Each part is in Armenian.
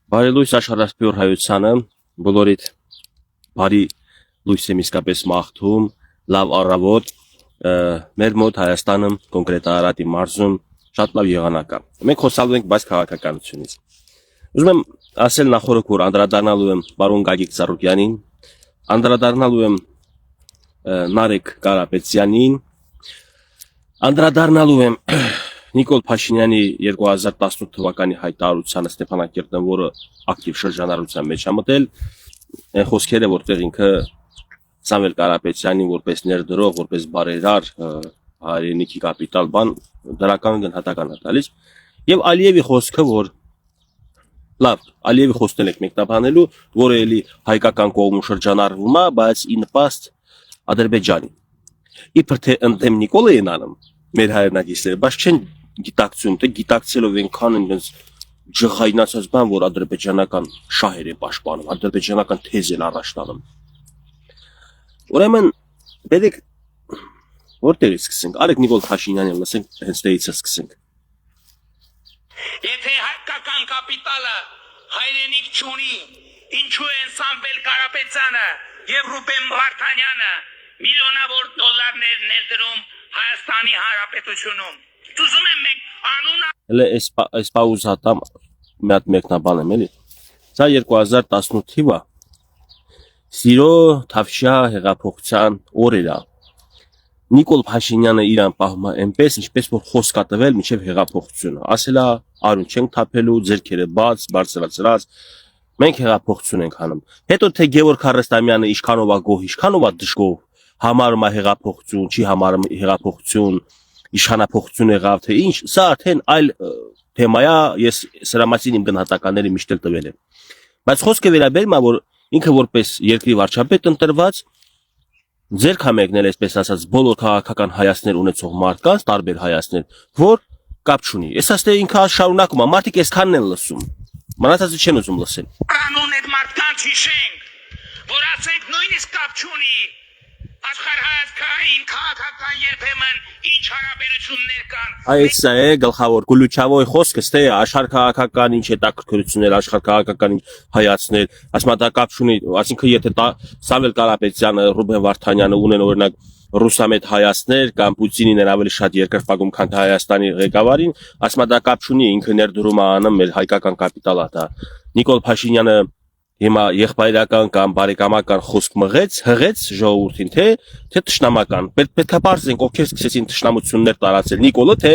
Բարի լույս աշխարհասփյուր հայությանը, բոլորիդ բարի լույս եմ իսկապես մաղթում, լավ առավոտ, մեր մոտ Հայաստանում, կոնկրետ Արարատի մարզում շատ լավ եղանակ կա։ Մենք խոսալու ենք բաց քաղաքականությունից։ Ուզում եմ ասել նախորդ որ անդրադառնալու եմ պարոն Գագիկ Ծառուկյանին, անդրադառնալու եմ Նարեկ Կարապետյանին, անդրադառնալու եմ Նիկոլ Փաշինյանի 2018 թվականի հայտարարությանը Ստեփանակերտում, որը ակտիվ շրջանառության մեջ է մտել, այն խոսքերը, որտեղ ինքը Սամվել Կարապետյանին որպես ներդրող, որպես բարերար, հայրենիքի կապիտալ բան դրական գնահատական է տալիս, եւ Ալիևի խոսքը, որ լավ, Ալիևի խոսքն եք մեկնաբանելու, որը էլի հայկական կողմում շրջանառվում է, բայց ի նպաստ Ադրբեջանի։ Իբր թե ընդդեմ Նիկոլային անում, մեր հայրենակիցները, բայց չեն գիտակցում, թե գիտակցելով այնքան այնպես ջղայնացած բան, որ ադրբեջանական շահեր են պաշտպանում, ադրբեջանական թեզ են առաջ տանում։ Ուրեմն, բերեք որտեղից սկսենք, արեք Նիկոլ Փաշինյանին լսենք, հենց դեից սկսենք։ Եթե հայկական կապիտալը հայրենիք չունի, ինչու են Սամվել Կարապետյանը եւ Ռուբեն Վարդանյանը միլիոնավոր դոլարներ ներդրում Հայաստանի Հանրապետությունում։ Ուզում եմ մենք անունը Հələ այս պաուզա տամ մի հատ մեկնաբանեմ էլի։ Սա 2018 թիվը Սիրո Թավշյա հեղափոխության օրեր է։ Նիկոլ Փաշինյանը իրան պահում է այնպես, ինչպես որ խոսք է տվել մինչև հեղափոխությունը։ Ասել է արուն չենք թափելու, ձեռքերը բաց, բարձրացրած։ Մենք հեղափոխություն ենք անում։ Հետո թե Գևորգ Քարստամյանը ինչքանով է գոհ, ինչքանով է դժգոհ, համարում է հեղափոխություն, չի համարում հեղափոխություն, իշխանափոխություն եղավ, թե ինչ, սա արդեն այլ թեմա է, ես սրա մասին իմ գնահատականները միշտ էլ տվել եմ։ Բայց խոսքը վերաբերում է, որ ինքը որպես երկրի վարչապետ ընտրված ձեր կամեկնել, այսպես ասած, բոլոր քաղաքական հայացքներ ունեցող մարդկանց, տարբեր հայացքներ, որ կապ չունի։ Ես ասել ինքը շարունակում է, մարդիկ այսքանն են լսում։ Մնացածը չեն ուզում լսել։ անուն այդ մարդկանց հիշենք, որ ասենք նույնիսկ կապ չունի աշխարհայացքային քաղաքական երբեմն ինչ հարաբերություններ կան։ Այս է գլխավոր գլուչավոր խոսքը, թե աշխարհ քաղաքական ինչ հետաքրքրություններ, աշխարհ քաղաքական հայացքներ, ասма դա կապ չունի, այսինքն եթե Սամվել Կարապետյանը, Ռուբեն Վարդանյանը ունեն օրինակ ռուսամետ հայացքներ կամ Պուտինին են ավելի շատ երկրպագում, քան Հայաստանի ղեկավարին, ասма դա կապ չունի, ինքը ներդրում է անում մեր հայկական կապիտալը դա։ Նիկոլ Փաշինյանը հիմա եղբայրական կամ բարեկամական խոսք հղեց ժողովրդին, թե թշնամական։ Պետք է բարձենք ովքեր սկսեցին թշնամություններ տարածել Նիկոլը, թե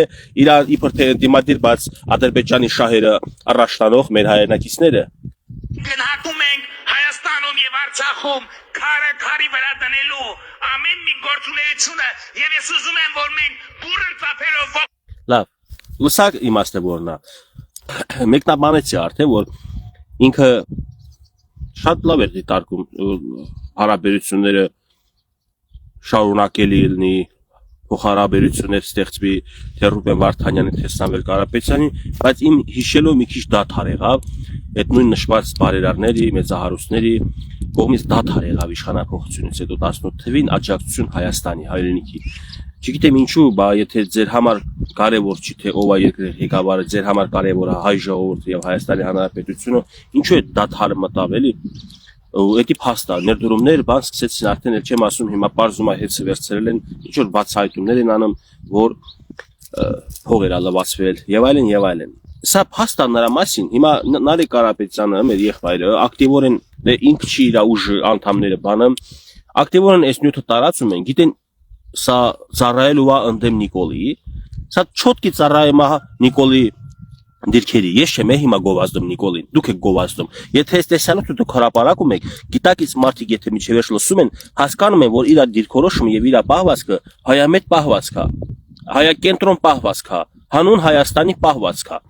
իբր թե դիմադիր բաց Ադրբեջանի շահերը առաջ տանող մեր հայրենակիցները։ Գնահատում ենք Հայաստանում եւ Արցախում քարի վրա դնելու ամեն մի գործունեությունը եւ ես ուզում եմ որ մենք բուրըն ծափերով Լավ, լսակ իմաստը որն է։ Մեկնաբանեցի արդեն, որ ինքը շատ լավ էր դիտարկում հարաբերությունները շարունակելի լինի, փոխհարաբերություններ ստեղծվի թե Ռուբեն Վարդանյանի, թե Սամվել Կարապետյանի, բայց իմ հիշելով մի քիչ դադար եղավ, այդ նույն նշված բարերարների, մեծահարուստների կողմից դադար եղավ իշխանափոխությունից հետո 18 թվին աջակցություն Հայաստանի հայրենիքի։ Չգիտեմ ինչու, բա եթե ձեր համար կարևոր չի թե ով է երկրի ղեկավարը, ձեր համար կարևոր է հայ ժողովուրդը եւ Հայաստանի Հանրապետությունը, ինչու է դադարը մտավ էլի։ Էդի փաստա ներդրումներ բան սկսեցին արդեն էլ չեմ ասում հիմա բարձում է հետ վերցրել են ինչ որ բացահայտումներ են անում որ փողեր ալավացվել եւ այլն եւ այլն սա փաստա նրա մասին հիմա Նարեկ Կարապետյանը մեր եղբայրը ակտիվորեն ինքը չի իր ուժը անդամները բանը ակտիվորեն այս նյութը տարածում են գիտեն սա ծառայելու է ընդդեմ Նիկոլի սա չոտկի ծառայում է Նիկոլի Դիրքերի, ես չեմ հիմա գովազդում Նիկոլին, դուք եք գովազդում։ Եթե այս տեսանյութը դուք հրապարակում եք, գիտակից մարդիկ եթե միջևերջ լսում են, հասկանում են, որ իր դիրքորոշումը եւ իր պահվածքը հայամետ պահվածք է, հայակենտրոն պահվածք է, հանուն Հայաստանի պահվածք է։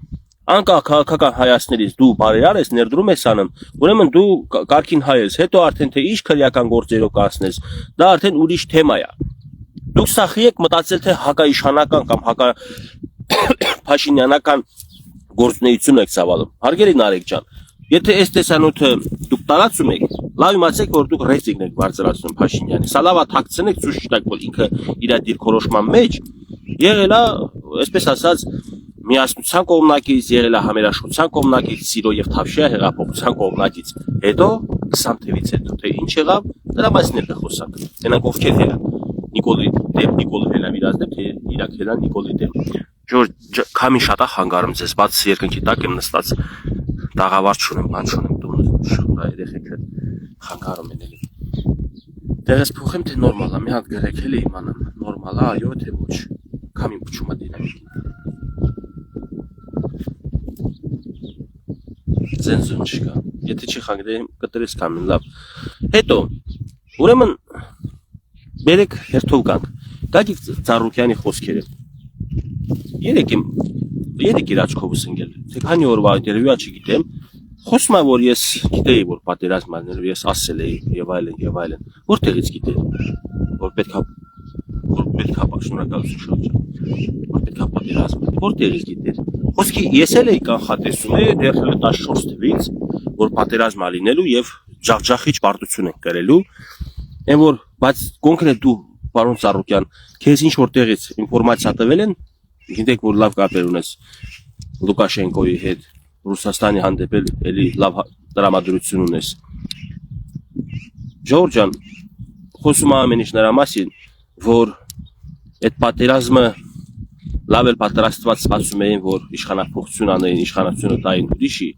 Անկախ քաղաքական հայացքներից դու բարերար ես, ներդրում ես անում, ուրեմն դու կարգին հայ ես, հետո արդեն թե ինչ քրեական գործերով կասնես, դա արդեն ուրիշ թեմա է։ Դուք սախի եք մտածել թե հակաիշխանական կամ հակա Փաշինյանական գործունեություն եք ցավալում։ Հարգելի Նարեկ ջան, եթե այս տեսանյութը դուք տարածում եք, լավ իմացեք, որ դուք ռեյտինգ եք բարձրացնում Փաշինյանի։ Սա լավ է թաքցնեք, ցույց տաք, որ ինքը իր դիրքորոշման մեջ եղել է, այսպես ասած, միասնության կողմնակից, եղել է համերաշխության կողմնակից, սիրո եւ թավշյա հեղափոխության կողմնակից։ Հետո 20 թվից հետո թե ինչ եղավ, դրա մասին էլ կխոսանք։ Նրանք ովքեր են Նիկոլի դեմ Նիկոլը հելավիրազն է, թե իրաք հելան Նիկոլի դեմ։ Ջորջ քամի շատ է խանգարում ձեզ, բաց երկնքի տակ եմ նստած, տաղավար չունեմ, բան չունեմ, տուն շուրա երեխեքը խանգարում են էլի։ Դերս փոխեմ թե նորմալ է, մի հատ գրեք էլի իմանամ, նորմալ է, այո թե ոչ։ Քամի փչում է դինամիկին։ Ձենզուն չկա։ Եթե չի խանգարում, կտրես քամին, լավ։ Հետո, ուրեմն բերեք հերթով գանք։ Գագիկ Ծառուկյանի խոսքերը։ Երեք իր աչքովս ընկել։ Թե քանի օրվա ինտերվյու չգիտեմ, խոսում եմ, որ ես գիտեի, որ պատերազմ անելու, ես ասել էի եւ այլն։ Որտեղից գիտեի, որ պետքա շնորհակալություն շրջան։ Որ պետքա պատերազմ, որտեղից գիտեր։ Խոսքի ես էլ էի կանխատեսում դեռ 14 թվից, որ պատերազմ ալինելու եւ ջախջախիչ պարտություն են կրելու, այն որ բայց կոնկրետ դու պարոն Ծառուկյան, քեզ ինչ որտեղից ինֆորմացիա տվել են, գիտեք որ լավ կապեր ունես Լուկաշենկոյի հետ, Ռուսաստանի հանդեպ էլի լավ տրամադրություն ունես։ Ջորջան, խոսում եմ ամեն ինչ նրա մասին, որ այդ պատերազմը լավ էլ պատրաստված սպասում էին, որ իշխանապողություն անեին, իշխանությունը տային ուրիշի,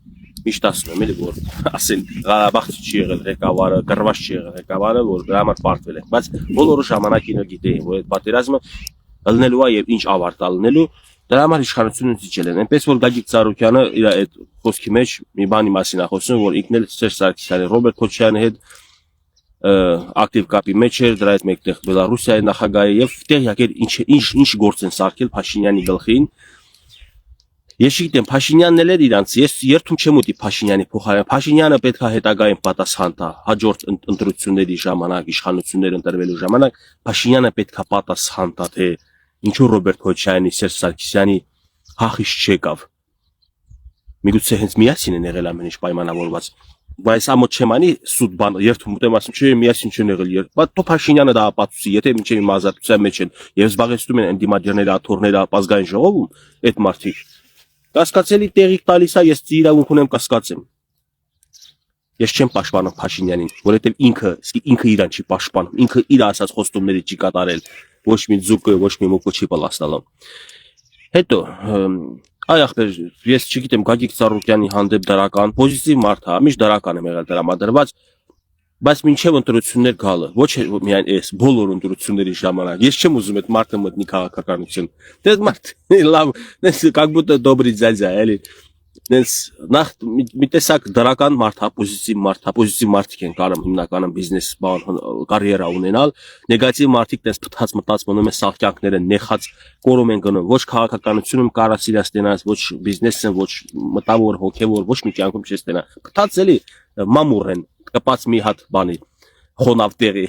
միշտ ասում եմ էլի, որ ասեն Ղարաբաղ չի եղել ղեկավարը, կռված չի եղել ղեկավարը, որ դրա համար պարտվել են, բայց բոլորը ժամանակին գիտեին, որ այդ պատերազմը ըլնելու է եւ ինչ ավարտ ալնելու, դրա համար իշխանությունը դիջել են։ Այնպես որ Գագիկ Ծառուկյանը իր այդ խոսքի մեջ մի բանի մասին է խոսում, որ ինքն էլ Սերժ Սարգսյանի, Ռոբերտ Քոչարյանի հետ ակտիվ կապի մեջ էր, դրա հետ մեկտեղ Բելարուսիայի նախագահը եւ տեղյակ էր ինչ գործ են սարքել Փաշինյանի գլխին։ Ես չգիտեմ, Փաշինյանն էլ էր իրանց, ես երթում չեմ ուտի Փաշինյանի փոխարեն։ Փաշինյանը պետք է հետագայում պատասխան տա, հաջորդ ընտրությունների ժամանակ, իշխանություններ ընտրվելու ժամանակ Փաշինյանը պետք է պատասխան տա, թե ինչու Ռոբերտ Քոչարյանի, Սերժ Սարգսյանի հախիչ չեկավ։ Միգուցե հենց միասին են եղել ամեն ինչ պայմանավորված։ Բայց ամոթ չեմ անի սուտ բան, երթում ուտեմ ասում, չէ, միասին չեն եղել երբ։ Բայց դու Փաշինյանը դա ապացուցի, եթե մինչև իմ ազատության մեջ են եւ զբաղեցնում են ընդդիմադիրները, աթոռները, ազգային ժողովում, այդ մարդիկ կասկածելի տեղիք տալիս է, ես իրավունք ունեմ կասկածեմ։ Ես չեմ պաշտպանում Փաշինյանին, որովհետև ինքը իրան չի պաշտպանում, ինքը իր ասած խոստումների չի կատարել, ոչ մի ձուկը, ոչ մի մուկը չի պլաստալում։ Հետո, այ ախպեր, ես չգիտեմ Գագիկ Ծառուկյանի հանդեպ դրական, պոզիտիվ մարդ է, միշտ դրական եմ եղել տրամադրված, բայց մինչև ընտրություններ գալը, ոչ միայն այս բոլոր ընտրությունների ժամանակ, ես չեմ ուզում այդ մարդը մտնի քաղաքականություն։ Դե մարդ լավ, как будто добрый дядя, էլի։ Դες նախ մի տեսակ դրական մարդ, պոզիտիվ մարդիկ են կարող հիմնականում բիզնես բան կարիերա ունենալ, նեգատիվ մարդիկ դες փտած մտած մնում են սաղկյանքները նեխած կորում են գնում, ոչ քաղաքականությունում կարա սիրած տենաս, ոչ բիզնեսը, ոչ մտավոր հոգևոր, ոչ մի կյանքում չես տենա։ Փտած էլի մամուր են, կպած մի հատ բանի խոնավ տեղի։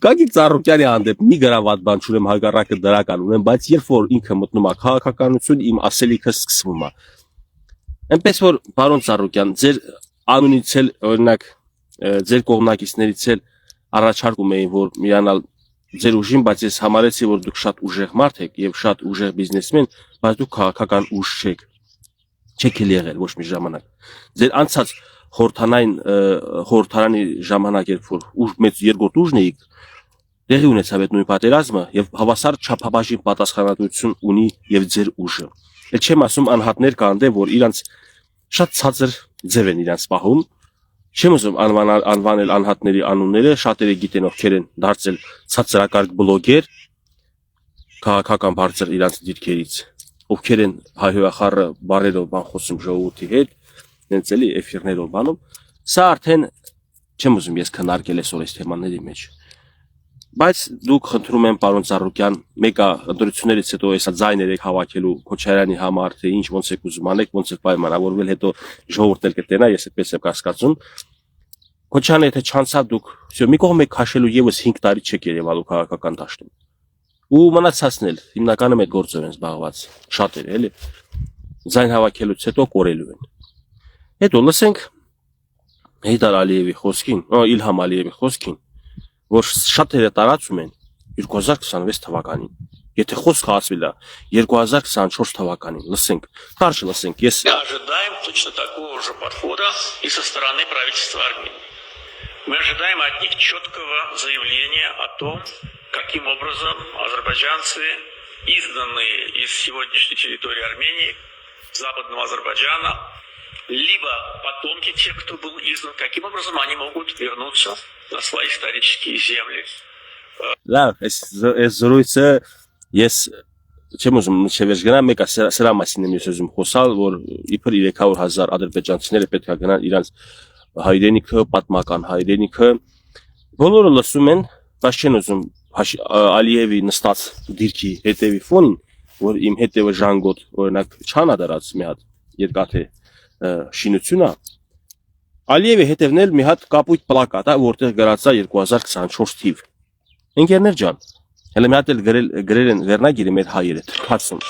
Գագիկ Ծառուկյանի հանդեպ մի գրաված բան չունեմ, հակառակը դրական ունեմ, բայց երբ որ ինքը մտնում է քաղաքականություն, իմ ասելիքը սկսվում է։ Այնպես որ պարոն Ծառուկյան, ձեր անունից էլ օրինակ ձեր կողմնակիցներից էլ առաջարկում էին, որ միանալ ձեր ուժին, բայց ես համարեցի, որ դուք շատ ուժեղ մարդ եք եւ շատ ուժեղ բիզնեսմեն, բայց դուք քաղաքական ուժ չեք։ Չեք եղել ոչ մի ժամանակ։ Ձեր անցած խորհրդարանի ժամանակ երբ որ մեծ երկրորդ ուժն էիք, տեղի ունեցավ այդ նույն պատերազմը եւ հավասար չափաբաժին պատասխանատվություն ունի եւ ձեր ուժը։ Էլ չեմ ասում անհատներ կան դե որ իրանց շատ ցածր ձև են իրանց պահում։ Չեմ ուզում անվանել անհատների անունները, շատերը գիտեն ովքեր են դարձել ցածրակարգ բլոգեր, քաղաքական բարձր իրանց դիրքերից, ովքեր են հայհոյախառը բարերով բան խոսում ժողովրդի հետ, նենց էլի էֆիրներով բանում։ Սա արդեն չեմ ուզում ես քննարկել այսօր այս թեմաների մեջ։ Բայց դուք խնդրում եմ պարոն Ծառուկյան, մեկը ընտրություններից հետո հեսա ձայներ եք հավաքելու Քոչարյանի համար, թե ինչ ոնց եք ուզում անեք, ոնց եք պայմանավորվել, հետո ժողովուրդն էլ կտենա, ես այդպես եմ կասկածում։ Քոչարյանը եթե չանցավ դուք, всё, մի կողմ եք քաշելու եւս 5 տարի չեք երևալու քաղաքական դաշտում։ Ու մնացածն էլ հիմնականում այդ գործով են զբաղված, շատերը, էլի։ Ձայն հավաքելուց հետո կորելու են։ Հետո լսենք Հեյդար Ալիևի խոսքին, Իլհամ Ալիևի խոսքին, որ շատերը տարածում են 2026 թվականին։ Եթե խոսքը ասվել է 2024 թվականին, լսենք, կարճ լսենք, ես Мы ожидаем точно такого же подхода и со стороны правительства Армении. Мы ожидаем от них четкого заявления о том, каким образом азербайджанцы, изгнанные из сегодняшней территории Армении, Западного Азербайджана, либо потомки тех, кто был изгнан, каким образом они могут вернуться на свои исторические земли. լավ, այս զրույցը ես չեմ ուզում չվերջ գնամ, մեկը սրա մասին եմ ես ուզում խոսալ, որ իբր 300,000 ադրբեջանցիները պետք է գնան իրանց հայրենիքը, պատմական հայրենիքը, բոլորը լսում են, բայց չեն ուզում Ալիևի նստած դիրքի հետևի ֆոնին, որ իմ հետևը ժանգոտ, օրինակ չանա դրած մի հատ երկաթե շինություն է, Ալիևի հետևն էլ մի հատ կապույտ պլակատ է, որտեղ գրած է 2024 թիվ։ Ընկերներ ջան, հələ մի հատ էլ գրել են վերնագիրը մեր հայերը թքացում։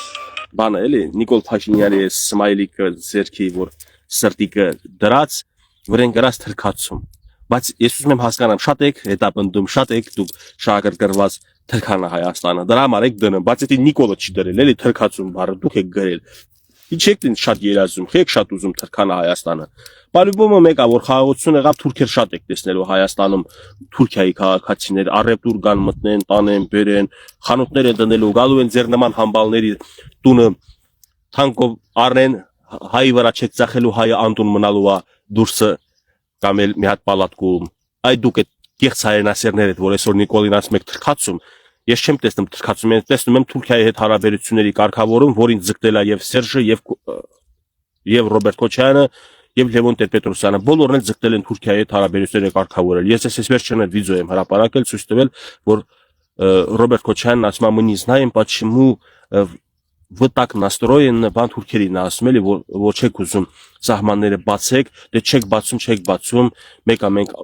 Բանը էլի Նիկոլ Փաշինյանի սմայլիկը ձերքի, որ սրտիկը դրած, որեն գրած թքացում։ Բայց ես ուզում եմ հասկանամ, շատ եք հետապնդում, շատ եք դուք շահագրգռված թրքանը Հայաստանը։ Դրա համար եք դնում, բայց եթե Նիկոլը չի դրել, էլի թրքացում բառը դուք եք գրել։ Ինչ եք դին շատ երազում, եք շատ ուզում թրքանը Հայաստանը։ Բարիբոմը մեկա, որ խաղաղություն եղավ, թուրքեր շատ եք տեսնելու Հայաստանում, Թուրքիայի քաղաքացիներ, առևտուր կան մտնեն, տանեն, բերեն, խանութներ են դնելու, գալու են ձեր նման համբալների տունը թանկով առնեն, հայի վրա չեք ծախելու, հայը անտուն մնալու է դուրսը կամ էլ մի հատ պալատկում։ Այ դուք այդ կեղծ հայրենասերներ եք, որ այսօր Նիկոլին ասում եք թրքացում, ես չեմ տեսնում թրքացում, ես տեսնում եմ Թուրքիայի հետ հարաբերությունների կարգավորում, որին ձգտել է եւ Սերժը եւ Ռոբերտ Քոչարյանը եւ Լևոն Տեր-Պետրոսյանը, բոլորն էլ ձգտել են Թուրքիայի հետ հարաբերությունները կարգավորել։ Ես այս վերջին վիդեո եմ հրապարակել, ցույց տվել, որ Ռոբերտ Քոչարյանն ասում է, мы не знаем, почему вы так настроены, բան թուրքերին ասում էլի, որ չեք ուզում սահմանները բացեք, դե չեք բացում, մեկը մենք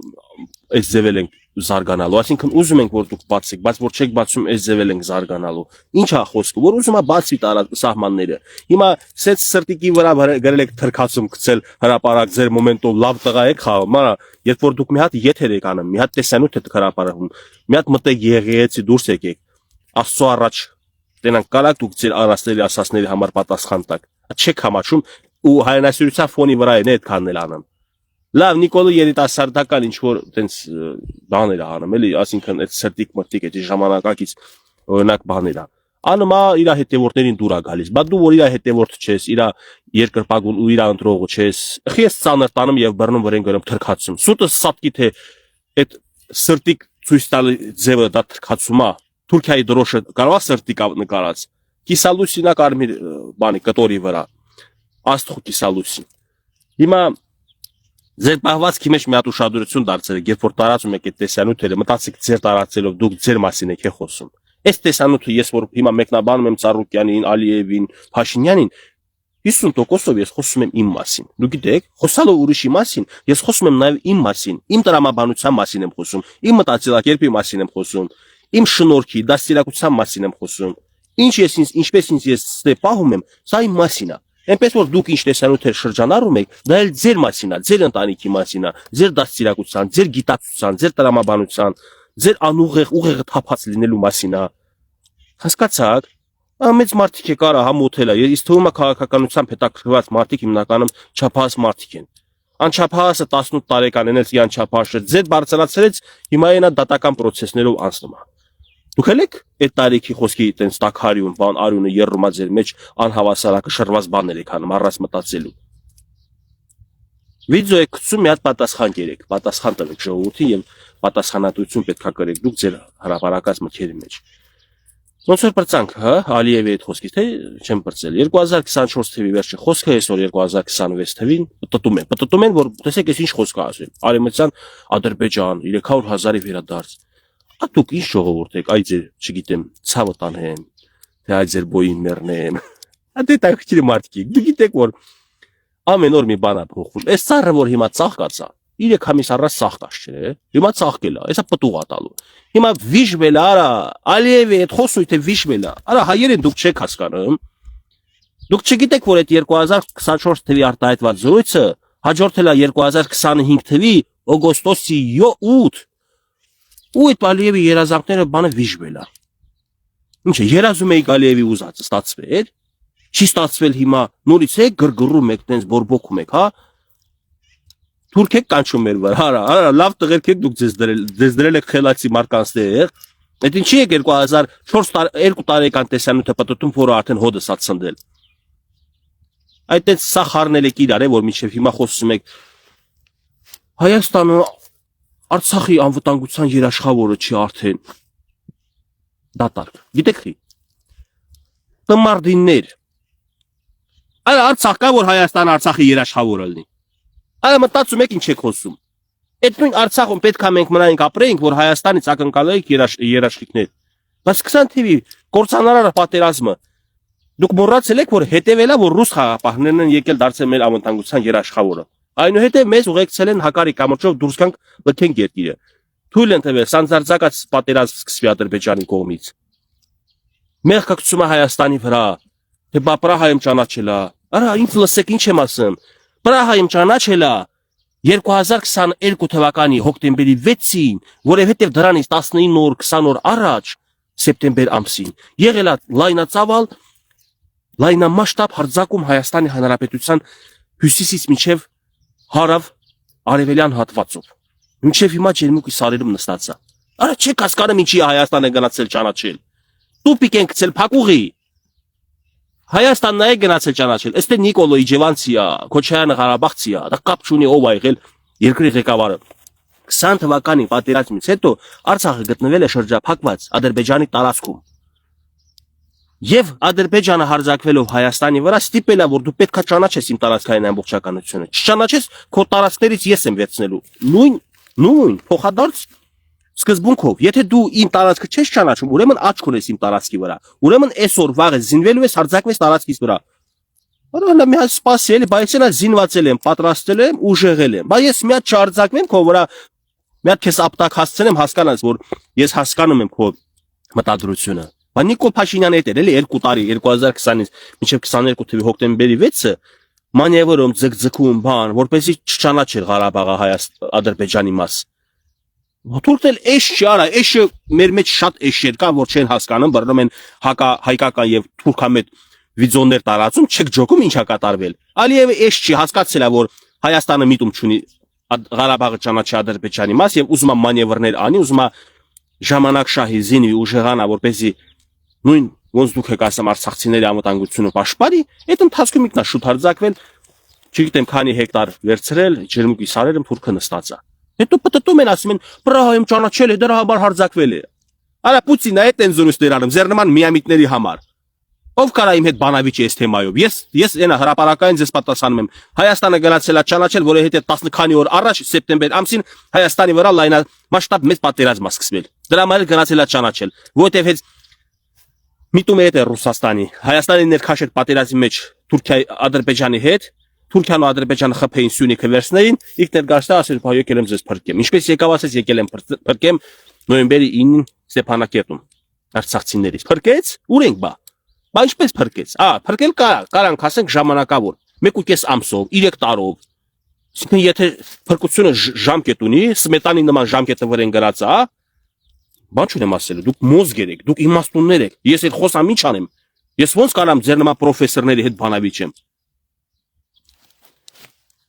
այս ձևել ենք զարգանալու, այսինքն ուզում ենք որ դուք բացեք, բայց որ չեք բացում, այս ձևել ենք զարգանալու։ Ինչ է խոսքը, որ ուզում է բացի սահմանները։ Հիմա սեց սրտիկի վրա գրել եք թրքացում գցել հրապարակ ձեր մոմենտով լավ տղա եք խաղում, արա, երբ որ դուք մի հատ եթեր եք անում, մի հատ տեսանյութ եք հրապարակում, մի հատ մտեք եղեեցի դուրս եկեք, Աստծո առաջ տենանք կարակ դուք ձեր առաստերի ասածների համար պատասխան տակ։ Չեք համաչում ու հայրենասիրության ֆոնի վրա են այդ կանել անում։ Լավ, Նիկոլը երիտասարդական ինչ որ տենց բաներ է անում, էլի, ասինքն այդ սրտիկ մրտիկ այդ ժամանակակից օրինակ բաներ է։ Անմա իր հետևորդներին դուր է գալիս, բայց դու որ իր հետևորդ չես, իր երկրպագուն ու իր ընտրողը չես, ես ծանր տանում եւ բռնում վրեն գրում թրքացում։ Սուտը սատկի թե այդ սրտիկ ցույց տալի ձևը դա թրքացում է։ Թուրքիայի դրոշը կարող է սրտիկ նկարած։ Կիսալուսինա կարմիր բանի կտորի վրա։ Աստղու կիսալուսին։ Հիմա ձեր պահվածքի մեջ մի հատ ուշադրություն դարձել եք, երբ որ տարածում եք այդ տեսանյութերը, մտածեք ձեր տարածելով դուք ձեր մասին եք խոսում։ Այս տեսանյութը ես որ հիմա մեկնաբանում եմ Ծառուկյանին, Ալիևին, Փաշինյանին, 50%-ով ես խոսում եմ իմ մասին։ Դուք գիտեք, խոսալով ուրիշի մասին, ես խոսում եմ նաև իմ մասին, իմ տրամաբանության մասին եմ խոսում, իմ մտածելակերպի մասին եմ խոսում, իմ շնորհքի, դաստիարակության մասին եմ խոսում։ Ինչպես ես ստե պահում եմ, սա իմ մասին է։ Այնպես որ դուք ինչ տեսանյութեր շրջանառում եք, դա էլ ձեր մասին է, ձեր ընտանիքի մասին է, ձեր դաստիարակության, ձեր գիտակցության, ձեր տրամաբանության, ձեր ուղեղը թափած լինելու մասին է։ Հասկացաք։ Ամեծ մարդիկ է կարա համոթել է։ Իսկ թվում է քաղաքականությամբ հետաքրքրված մարդիկ հիմնականում չափահաս մարդիկ են։ Անչափահասը 18 տարեկան են, յան չափահասը ձեր բարձրացրեց, հիմա այնա դատական process-ներով անցնում է։ Դուք եք այդ տարիքի խոսքի տենց տակարյուն, բան արյունը երրումա ձեր մեջ անհավասարակը շրված բաներ եք անում, առանց մտածելու։ Վիդեո եք գցում, մի հատ պատասխան կերեք, պատասխան տվեք ժողովրդին եւ պատասխանատվություն պետք է կրեք դուք ձեր հրապարակած մտքերի մեջ։ Ոնց որ բրցանք, հա, Ալիևի այդ խոսքից, թե չեմ բրցել։ 2024 թվականի վերջի խոսքը այսօր 2026 թվին պատտում են, որ տեսեք, այս ինչ խոսք է ասել։ Արեմցյան Ադրբեջան 300,000-ի վերադարձ։ Դուք ինչ ժողովուրդ եք, այ ձեր, չգիտեմ, ցավը տանեմ, թե այ ձեր բոյին մեռնեմ։ Դե տակի մարդիկ, դուք գիտեք որ ամեն օր մի բան է փոխվում։ Այս ծառը որ հիմա ծաղկացա, 3 ամիս առաջ ծաղկած չէ, հիմա ծաղկել է, այսա պտուղ է տալու։ Հիմա վիժվել է, արա, Ալիևի այդ խոսույթը վիժվել է։ Արա հայերեն դուք չեք հասկանում։ Դուք չգիտեք որ այդ 2024 թվականի արտահայտված զրույցը հաջորդել է 2025 թվականի օգոստոսի 8 ու այդ Ալիևի երազանքները բանը վիժվել է։ Ինչ է, երազում էիք Ալիևի ուզածը ստացվեր։ Չի ստացվել հիմա նորից է գրգռում եք, տենց բորբոքում եք, հա։ Թուրք եք կանչում մեր վրա, հարա, լավ տղերք եք դուք ձեզ դրել եք խելացի մարկանց տեղ։ Այդ ինչի եք 2 տարեկան տեսանյութը պատտում, որը արդեն հոդս ա ցնդել։ Այդ էս սա խառնել եք իրար է, որ մինչև հիմա խոսում եք Հայաստանը Արցախի անվտանգության երաշխավորը չի արդեն դատարկ։ Գիտեք խի։ Տմարդիններ։ Այլ Արցախ կա, որ Հայաստանը Արցախի երաշխավորը լինի։ Այլ մտածում եք ինչ եք խոսում։ Այդ նույն Արցախում պետք է մենք մնայինք ապրեինք, որ Հայաստանից ակնկալեինք երաշխիքներ։ Բայց 20 թվի կործանարար պատերազմը դուք մոռացել եք, որ հետևելա, որ ռուս խաղապահներն են եկել դարձել մեր անվտանգության երաշխավորը։ Այնուհետև մեզ ուղեկցել են հակարի կամրջով դուրս գանք լքենք երկիրը։ Թույլ են տվել սանձարձակած պատերազմ սկսվի Ադրբեջանի կողմից։ Մեղքակցում է Հայաստանի վրա, թե բա Պրահայում ճանաչել է։ Արա ինձ լսեք ինչ եմ ասում։ Պրահայում ճանաչել է 2022 թվականի հոկտեմբերի 6-ին, որովհետև դրանից 19 օր, 20 օր առաջ, սեպտեմբեր ամսին, եղել է լայնածավալ, լայնամասշտաբ հարձակում Հայաստանի Հանրապետության հյուսիսից մինչև հարավ արևելյան հատվածով։ Մինչև հիմա ջերմուկի սարերում նստած է։ Արա չեք հասկանում ինչի Հայաստանը գնացել ճանաչել։ Տուպիկ են գցել փակուղի։ Հայաստանն է գնացել ճանաչել, ըստ Նիկոլո Իջևանցի է, Քոչարյանը Ղարաբաղցի է, դա կապ չունի ով ա եղել երկրի ղեկավարը։ 20 թվականի պատերազմից հետո Արցախը գտնվել է շրջափակված Ադրբեջանի տարածքում։ Եվ Ադրբեջանը հարձակվելով Հայաստանի վրա ստիպել է, որ դու պետքա ճանաչես իմ տարածքային ամբողջականությունը։ Չճանաչես, քո տարածքներից ես եմ վերցնելու։ Նույն փոխադարձ սկզբունքով, եթե դու իմ տարածքը չես ճանաչում, ուրեմն աչք ունես իմ տարածքի վրա։ Ուրեմն այսօր վաղը զինվելու ես, հարձակվես տարածքից վրա։ Որոնք մի հատ սպասել, բայց նա զինվածել եմ, պատրաստել եմ, ուժեղել եմ։ Բայց ես մի հատ չարձակվեմ քո վրա, մի հատ քեզ ապտակ հասցնեմ, հասկանաս, որ ես հասկանում եմ քո մտադրությունը։ Բայց Նիկոլ Փաշինյանը հետ էր էլի 2 տարի 2020-ից մինչև 22 թվականի հոկտեմբերի 6-ը մանևրում ձգձգում բան, որպեսզի չճանաչեր Ղարաբաղը Ադրբեջանի մաս։ Թուրքն էլ էշ չի արա, էշը մեր մեջ շատ էշեր կան, որ չեն հասկանում, բռնում են հայկական եւ թուրքամետ վիդեոներ տարածում, չեք ջոկում ինչա կատարվել։ Ալիևը էշ չի հասկացել է, որ Հայաստանը միտում չունի Ղարաբաղը ճանաչի Ադրբեջանի մաս եւ ուզում է մանևրներ անի, ուզում է ժամանակ շահի զինվի ուժեղանա, որպեսզի նույն ոնց դուք եք ասում արցախցիների անվտանգությունը պաշտպանի, այդ ընթացքում ինքնա շուտ հարձակվել, չգիտեմ քանի հեկտար վերցրել, ջերմուկի սարերում թուրքը նստած է։ Հետո պատտում են ասում են Պրահայում ճանաչել է, դրա համար հարձակվել է։ Արա Պուտինը այդ են զրույցներ անում ձեր նման միամիտների համար։ Ով կարա իմ հետ բանավիճի այս թեմայով։ Ես այնա հրապարակային ձեզ պատասխանում եմ։ Հայաստանը գնացել է ճանաչել, որովհետև 10 քանի օր առաջ սեպտեմբեր ամսին Հայաստանի վրա լայնամասշտաբ մեծ պատերազմ սկսվել։ Դրա համար գնացել է ճանաչել, որովհետև հետ միտում է Ռուսաստանի, Հայաստանի ներքաշետ պատերազմի մեջ Թուրքիայի Ադրբեջանի հետ, Թուրքիան ու Ադրբեջանը խփեին Սյունիքը վերցներին, իք ներկայացրել ասել, «Բա եկել եմ ձեզ փրկեմ»։ Ինչպես եկավ ասես, եկել եմ փրկեմ նոյեմբերի 9-ին Ստեփանակերտում արցախցիներից։ Փրկեց, ուր ենք բա։ Բա ինչպես փրկեց։ Փրկել կարանք ասենք ժամանակավոր, 1.5 ամսով, 3 տարով։ Այսինքն եթե փրկությունը ժամկետ ունի, Սմետանի նման ժամկետը վրեն գրած է, բան չունեմ ասել, դուք մոզգեր եք, դուք իմաստուններ եք։ Ես այդ խոսամ ինչ անեմ։ Ես ոնց կարամ ձեր նման պրոֆեսորների հետ բանավիճեմ։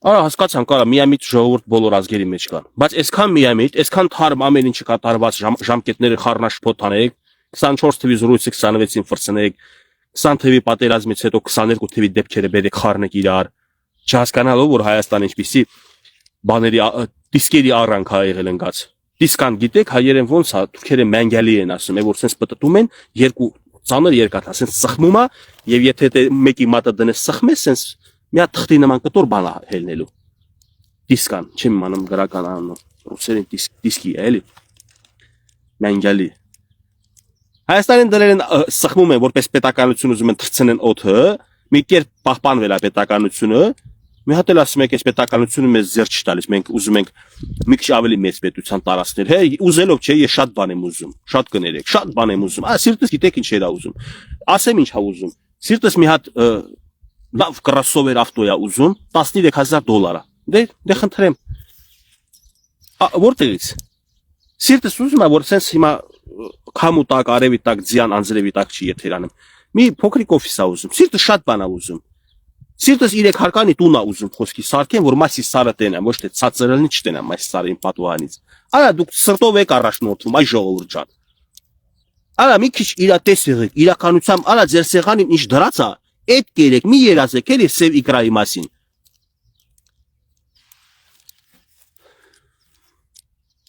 Արա հասկացան, կարա միամիտ ժողովուրդ բոլոր ազգերի մեջ կան, բայց այսքան միամիտ, այսքան թարմ ամեն ինչը կատարված ժամկետները խառնաշփոթ անեք, 24 թվի զրույցը 26-ին ֆրցնեք, 20 թվի պատերազմից հետո 22 թվի դեպքերը բերեք խառնեք իրար, չհասկանալով որ Հայաստանը ինչպիսի բաների դիսկերի առանք ա եղել ընկած։ Դիսկան գիտեք հայերեն ոնց է, թուրքերը մանգալի են ասում, որ sense պատտում են երկու ծանր երկաթ, sense սխմում է, եւ եթե մեկի մատը դնես սխմես, sense մի հատ թղթի նման կտոր բան է հելնելու։ Դիսկան, չեմ իմանում գրական անունը, ռուսերեն դիսկի է, էլի։ Մանգալի։ Հայաստանին դրել են սխմում են, որպես պետականություն ուզում են թրցնեն օդը, մի կերպ պահպանվել է պետականությունը, մի հատ էլ ասում եք, այս պետականությունը մեզ ձեռ չի տալիս, մենք ուզում ենք մի քիչ ավելի մեծ պետության տարածքներ, հե, ուզելով չէ, ես շատ բան եմ ուզում, շատ կներեք, շատ բան եմ ուզում, սիրտս գիտեք ինչ էր ուզում, ասեմ ինչ ա ուզում, սիրտս մի հատ լավ կրոսովեր ավտո է ուզում, $13,000, դե խնդրեմ, որտեղից, սիրտս ուզում է, որ սենց հիմա քամու տակ, արևի տակ, ձյան անձրևի տակ չի եթերանում։ Մի փոքրիկ օֆիս ա ուզում, սիրտը շատ բան ա ուզում։ Սիրտս 3 հարկանի տուն ա ուզում խոսքի սարքեն, որ մասի սարը տենամ, ոչ թե ցածրելնի չտենամ մասի սարը իմ պատուհանից։ Արա դուք սրտով եք առաջնորդվում, այ ժողովուրդ ջան։ Արա մի քիչ իրատես եղեք, իրականությամբ, արա ձեր սեղանին ինչ դրած ա, այդ կերեք, մի երազեք էլի սև իկրայի մասին։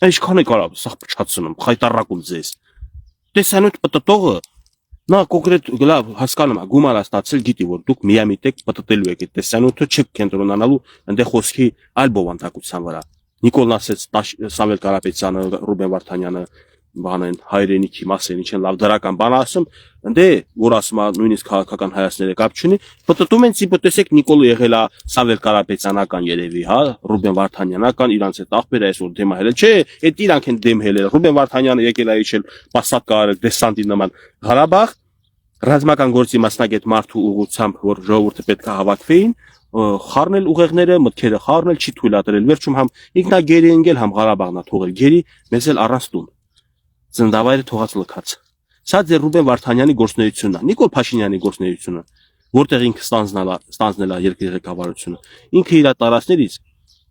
Ինչքան է կարող սա փչացնում, խայտարակում ձեզ։ Տեսանոթ պտտողը նա կոնկրետ լավ հասկանում է, գումար ստացել, գիտի որ դուք միամիտ եք պտտելու եք, տեսանոթը չեք կենտրոնանալու այնտեղ խոսքի այլ բովանդակության վրա։ Նիկոլն ասեց Սամվել Կարապետյանը, Ռուբեն Վարդանյանը, բանեն հայրենիքի մասին ինչ են լավ դրական բան ասում, ընդ է որ ասում է նույնիսկ քաղաքական հայացքները կապ չունի, պտտում են ցիպը տեսեք Նիկոլը եղել է Սամվել Կարապետյանական երևի, հա, Ռուբեն Վարդանյանական իրանց այդ աղբերը այսօր դեմ հելել, չէ, այդ իրանք են դեմ հելել, Ռուբեն Վարդանյանը եկել է իջել պասատկա արել դեսանտի նման Ղարաբաղ, ռազմական գործի մասնագետ մարդու ուղղությամբ, որ ժողովուրդը պետք է հավաքվեին, խառնել ուղեղները, մտքերը խառնել չի թույլատրել, վերջում համ ինքնագերի ընկել, համ Ղարաբաղն է թողել գերի, մեզ էլ առանց տուն։ Ծնդավայրը թողած լքած։ Սա ձեր Ռուբեն Վարդանյանի գործունեությունն է, Նիկոլ Փաշինյանի գործունեությունը, որտեղ ինքը ստանձնել է երկրի ղեկավարությունը։ Ինքը իր տարածքներից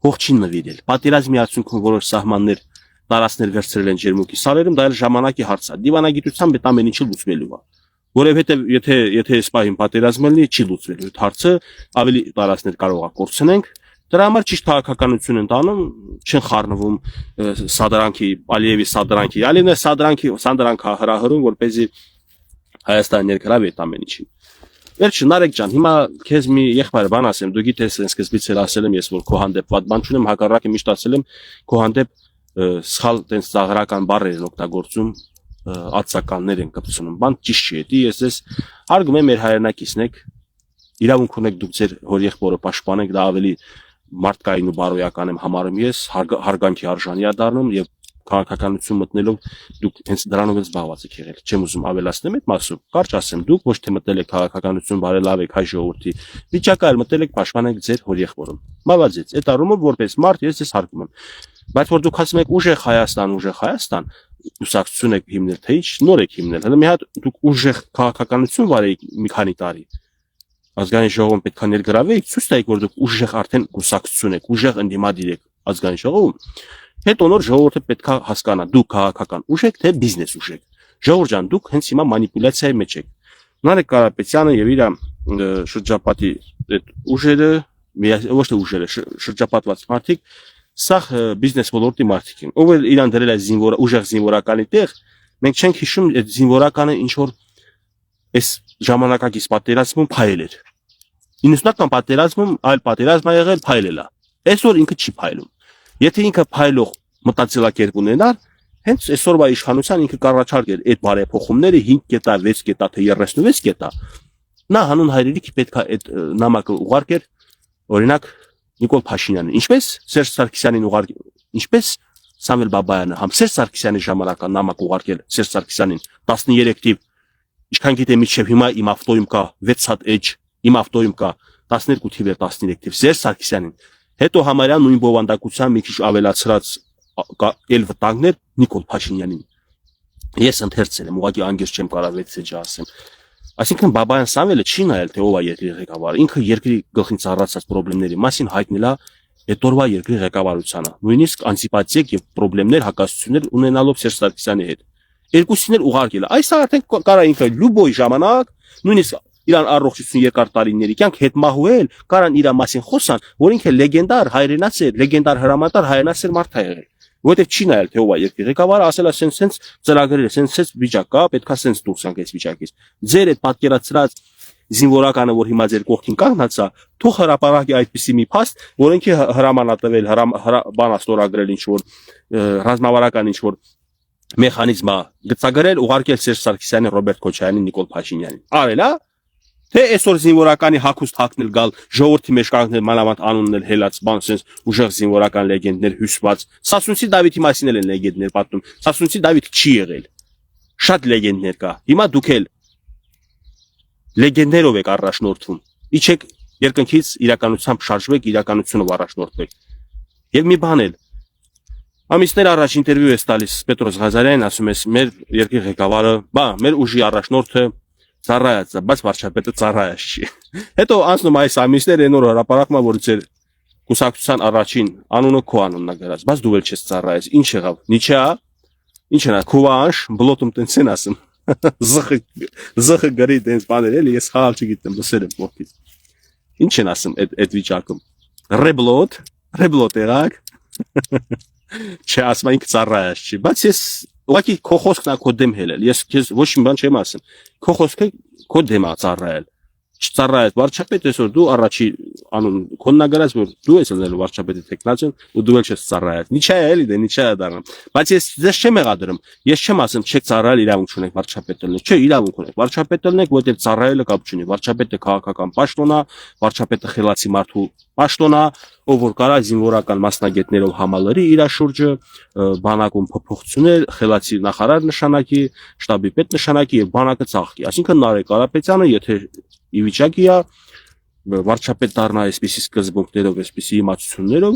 հող չի նվիրել։ Պատերազմի արդյունքում որոշ սահմաններ տարածքներ վերցրել են ջերմուկի սարերում, դա էլ ժամանակի հարց է։ Դիվանագիտությամբ այդ ամեն ինչը լուծվելու է։ Որովհետև եթե սպահին պատերազմել լինի, չի լուծվելու այդ հարցը, ավելի տարածքներ կարող է կորցնենք։ Դրա համար ճիշտ քաղաքականություն են տանում, չեն խառնվում Սադրանքի, Ալիևի Սադրանքի, Ալիևն է Սադրանքը հրահրում, որպեսզի Հայաստանը ներգրավի այդ ամեն ինչին։ Վերջը Նարեկ ջան, հիմա քեզ մի եղբայր բան ասեմ, դու գիտես, ես սկզբից էլ ասել եմ, ես որ քո հանդեպ վատ բան չունեմ, հակառակը միշտ ասել եմ, քո հանդեպ սխալ տենց ծաղրական բառեր են օգտագործում, ածականներ են կպցնում, բան ճիշտ չի էդի, ես հարգում եմ մեր հայրենակիցն եք, իրավունք ունեք դուք ձեր հորեղբորը պաշտպանեք, դա ավելի մարդկային ու բարոյական եմ համարում ես, հարգանքի արժանի է դառնում եւ քաղաքականություն մտնելով դուք հենց դրանով զբաղված եք եղել։ Չեմ ուզում ավելացնեմ այդ մասով։ Կարճ ասեմ, դուք ոչ թե մտել եք քաղաքականություն բարելավեք հայ ժողովրդի վիճակը, այլ մտել եք պաշտպանեք ձեր հորեղբորը։ Մավազից, այդ առումով որպես մարդ ես ձեզ հարգում եմ։ Բայց որ դուք ասում եք ուժեղ Հայաստան, ուսակցություն եք հիմնել, թե ինչ նոր եք հիմնել։ Հələ մի հատ դուք ուժեղ քաղաքականություն վարեիք մի քանի տարի։ Ազգային ժողովում պետք է ներգրավեիք, ցույց տայիք, որ դուք ուժեղ արդեն ուսակցություն եք, ուժեղ ընդդիմադիր եք ազգային ժողովում։ Հետո նոր ժողովուրդը պետք է հասկանա, դուք քաղաքական ուժ եք, թե բիզնես ուժ եք։ Ժողովուրդ ջան, դուք հենց հիմա մանիպուլյացիայի մեջ եք։ Նարեկ Կարապետյանը եւ իր շրջապատի այդ ուժերը, ոչ թե ուժերը, շրջապատված մարդիկ, սա բիզնես ոլորտի մարդիկ են։ Ով էլ իրան դրել է ուժեղ զինվորականի տեղ, մենք չենք հիշում այդ զինվորականը ինչ որ այս ժամանակակից պատերազմում փայել էր։ 90-ական պատերազմում այլ պատերազմ ա եղել, փայլել է։ Այսօր ինքը չի փայլում։ Եթե ինքը փայլող մտածելակերպ ունենար, հենց այսօրվա իշխանության ինքը կառաջարկեր այդ բարեփոխումները 5 կետա, 6 կետա, թե 36 կետա։ Նա հանուն հայրենիքի պետք է այդ նամակը ուղարկեր, օրինակ Նիկոլ Փաշինյանին, ինչպես Սերժ Սարգսյանին ուղարկել, ինչպես Սամվել Բաբայանը, համ Սերժ Սարգսյանի ժամանակ նամակ ուղարկել Սերժ Սարգսյանին 13 թիվ, ինչքան գիտեմ միջև հիմա իմ ավտոյում կա 6 հատ էջ, իմ ավտոյում կա 12 թիվ 13 թիվ Սերժ Սարգսյանին, հետո համարյա նույն բովանդակության մի քիչ ավելացրած էլ վտանգներ Նիկոլ Փաշինյանին։ Ես ընթերցել եմ, ուղղակի անգես չեմ կարող 6 էջ ասեմ։ Այսինքն Բաբայան Սամվելը չի նայել թե ով է երկրի ղեկավարը, ինքը երկրի գլխին ծառացած խնդիրների մասին հայտնել է այդ օրվա երկրի ղեկավարությանը, նույնիսկ անտիպաթիակ եւ խնդիրներ, հակասություններ ունենալով Սերժ Սարգսյանի հետ։ Երկուսին էլ ուղարկել է։ Այս արդեն կարա ինքը լուբոյ ժամանակ, նույնիսկ իրան առողջություն երկար տարիների կյանք հետ մահուել, կարան իր մասին խոսան, որ ինքը լեգենդար հայրենասեր, լեգենդար հրամանատար հայրենասեր մարդ է եղել։ Որտեղ չի նայել թե ով է երկրի ղեկավարը, ասել է սենց ծրագրեր, սենց վիճակ կա, պետքա սենց դուրս գանք այս վիճակից։ Ձեր այդ պատկերացրած զինվորականը, որ հիմա ձեր կողքին կանգնած է, թող հրապարակի այդպիսի մի փաստ, որ ինքը հրաման ա տվել, բան ա ստորագրել ինչ որ ռազմավարական ինչ որ մեխանիզմ ա գծագրել, ուղարկել Սերժ Սարգսյանին, Ռոբերտ Քոչարյանին, Նիկոլ Փաշինյանին։ Արել է։ Թե այսօր զինվորականի հակուստ հակնել գալ ժողովրդի մեջ կանգնել մանավանդ անունն էլ հելած բան sense ուժեղ զինվորական լեգենդներ հյուսված Սասունցի Դավիթի մասին էլ են լեգենդներ պատմում Սասունցի Դավիթ չի եղել շատ լեգենդներ կա հիմա դուք էլ լեգենդներով եք առաջնորդվում իջեք երկնքից իրականությամբ շարժվեք իրականությունով առաջնորդվեք եւ մի բան էլ Ամիսներ առաջ ինտերվյու ես տալիս Պետրոս Ղազարյանին, ասում ես մեր երկրի ղեկավարը, մեր ուժի առաջնորդը ծառայած է, բայց վարչապետը ծառայած չի։ Հետո անցնում այս ամիսներ այն օր հրապարակમાં, որ ծեր կուսակցության առաջին անունը քո անունն է գրած, բայց դու էլ չես ծառայած։ Ինչ եղավ։ Նիչա, ինչ նա քուվանշ, բլոտում տենցեն ասում։ Զխը գրի տենց բաներ էլի, ես խաղալ չգիտեմ, լսել եմ ողքից։ Ինչ են ասում այդ վիճակում։ Ռեբլոտ եղակ։ Չէ, ասում ինքը ծառայած չի, բայց ես ուղղակի քո խոսքն է քո դեմ հելել։ Ես քեզ ոչ մի բան չեմ ասում։ Քո խոսքը քո դեմ է ծառայել։ Չծառայած վարչապետ այսօր դու առաջի անուն քոննագրած որ դու ես ելնելու վարչապետի տեխնացիան ու դու էլ չես ծառայած։ Նիչա է էլի դե նիչա է դառնում։ Բայց ես ձեզ չեմ եղադրում։ Ես չեմ ասում չեք ծառայել իրավունք չունեք վարչապետ ելնել։ Չէ, իրավունք ունեք վարչապետ ելնեք, որտեղ ծառայելը կապ չունի։ Վարչապետը քաղաքական պաշտոն է, վարչապետը խելացի մարդու պաշտոն է, ով որ կարա զինվորական մասնագետներով համալրի իր շուրջը, բանակում փոփոխություններ, խելացի նախարար նշանակի, շտաբի պետ նշանակի եւ բանակը ծաղկի։ Այսինքն Նարեկ Կարապետյանը, եթե ի վիճակի է վարչապետ դառնա այսպիսի սկզբունքներով, այսպիսի իմացություններով,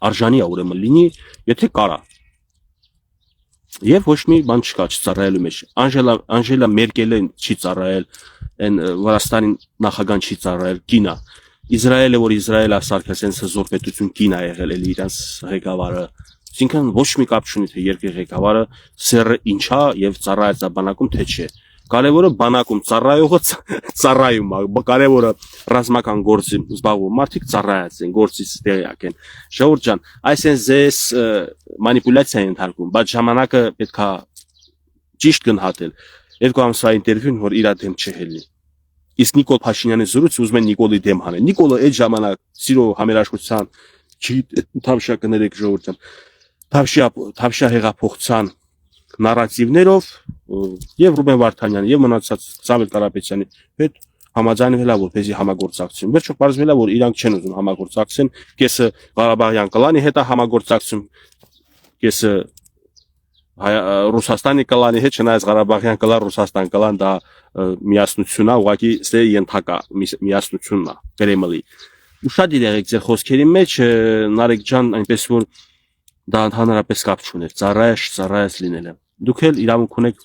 արժանի է ուրեմն լինի, եթե կարա։ Եվ ոչ մի բան չկա չծառայելու մեջ։ Անժելա Մերկելին չի ծառայել, այն Վրաստանի նախագահան չի ծառայել, կինա։ Իսրայելը, որ Իսրայելը Սարգսյանց հզոր պետություն կին է եղել էլի իրանց ղեկավարը։ Այսինքն ոչ մի կապ չունի թե երկրի ղեկավարը սերը ինչա եւ ծառայած է բանակում թե չէ։ Կարևորը բանակում ծառայողը ծառայում է, կարևորը ռազմական գործի զբաղվող մարդիկ ծառայած են, գործից տեղյակ են։ Ժողովուրդ ջան, այսինքն ձեզ մանիպուլյացիա են ենթարկում, բայց ժամանակը պետք է ճիշտ գնահատել։ Երկու ամսվա ինտերվյուն, որ իր դեմ չհելի։ Իսկ Նիկոլ Փաշինյանի զրույցը ուզում են Նիկոլի դեմ հանել։ Նիկոլը այդ ժամանակ սիրո համերաշխության չի թավշյա կներեք ժողովուրդ ջան։ Թավշյա հեղափոխության նարատիվներով եւ Ռուբեն Վարդանյանի եւ մնացած Սամվել Կարապետյանի հետ համաձայնվել է որպեսզի համագործակցեն։ Վերջը պարզվել է որ իրանք չեն ուզում համագործակցեն, կեսը Ղարաբաղյան կլանի հետ է համագործակցում, կեսը Ռուսաստանի կլանի հետ, չնայած Ղարաբաղյան կլան, Ռուսաստան կլան դա միասնություն է, ուղղակի ստե ենթակա միասնությունն է Կրեմլի։ Ուշադիր եղեք ձեր խոսքերի մեջ, Նարեկ ջան, այնպես որ դա ընդհանրապես կապ չուներ, ծառայած լինելը։ Դուք էլ իրավունք ունեք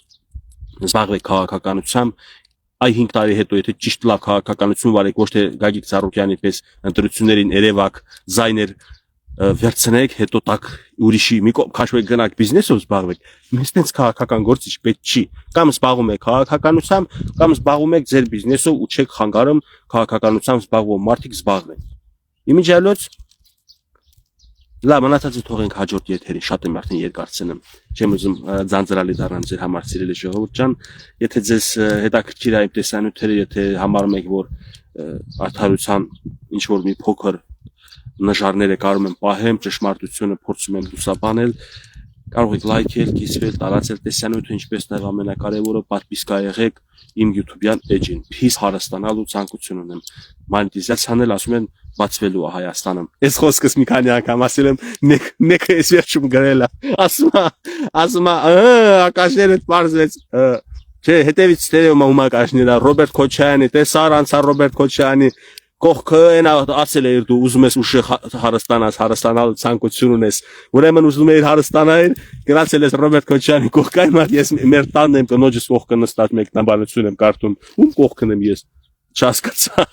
զբաղվեք քաղաքականությամբ, այ 5 տարի հետո եթե ճիշտ լավ քաղաքականություն վարեք, ոչ թե Գագիկ Ծառուկյանի պես ընտրություններին երևակ զայներ վերցնեք, հետո տակ ուրիշի մի կողմ քաշվեք գնաք բիզնեսով զբաղվեք, մեզ տենց քաղաքական գործիչ պետք չի։ Կամ զբաղվում եք քաղաքականությամբ, կամ զբաղվում եք ձեր բիզնեսով ու չեք խանգարում քաղաքականությամբ զբաղվող մարդիկ զբաղվեն։ Իմիջիալոց լավ, մնացածը թողենք հաջորդ եթերին, շատ եմ արդեն երկարցնում։ Չեմ ուզում ձանձրալի դառնամ ձեր համար սիրելի ժողովուրդ ջան, եթե ձեզ հետաքրքիր է այդ տեսանյութերը, եթե համարում եք, որ արդարության ինչ որ մի փոքր նժարները կարող եմ պահեմ, ճշմարտությունը փորձում եմ լուսաբանել, կարող եք լայքել, կիսվել, տարածել տեսանյութը, ինչպես նաև ամենակարևորը պատվիսկա եղեք իմ YouTube-յան էջին։ Փիս հարստանալու ցանկություն ունեմ։ Մոնետիզացիանել ասում են բացվելու է Հայաստանում։ Այս խոսքս մի քանի անգամ ասել եմ, մեկը էս վերջում գրել է։ Ասում է, ակաշները բարձվեց։ Չէ, հետևից ստերեում ու ակաշները Ռոբերտ Քոչարյանի, տեսար անցա Ռոբերտ Քոչարյանի կողքը այն ասել է դու ուզում ես ուշը հարստանալ ցանկություն ունես։ Ուրեմն ուզում ես հարստանալ, գնացել ես Ռոբերտ Քոչարյանի կողքին, ես մեր տանն եմ կնոջս կողքը նստած մեկնաբանություն եմ կարդում։ Ում կողքն եմ ես։ Չհասկացա,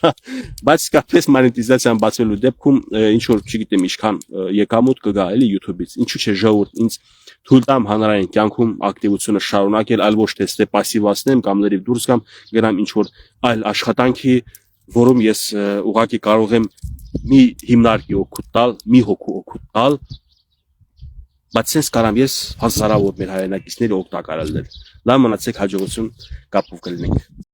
բայց իսկապես մոնետիզացիան բացվելու դեպքում ինչ որ չգիտեմ ինչքան եկամուտ կգա էլի YouTube-ից, ինչու՞ չէ ժողովուրդ ինձ թույլ տամ հանրային կյանքում ակտիվությունը շարունակել, այլ ոչ թե ստե пассивացնեմ կամ լրիվ դուրս գամ, գնամ ինչ որ այլ աշխատանքի, որում ես ուղղակի կարող եմ մի հիմնարկի օգուտ տալ, մի հոգու օգուտ տալ, բայց sense կարամ ես հազարավոր մեր հայրենակիցների օգտակար լինել։ Լավ մնացեք, հաջողություն, կապով կլինենք։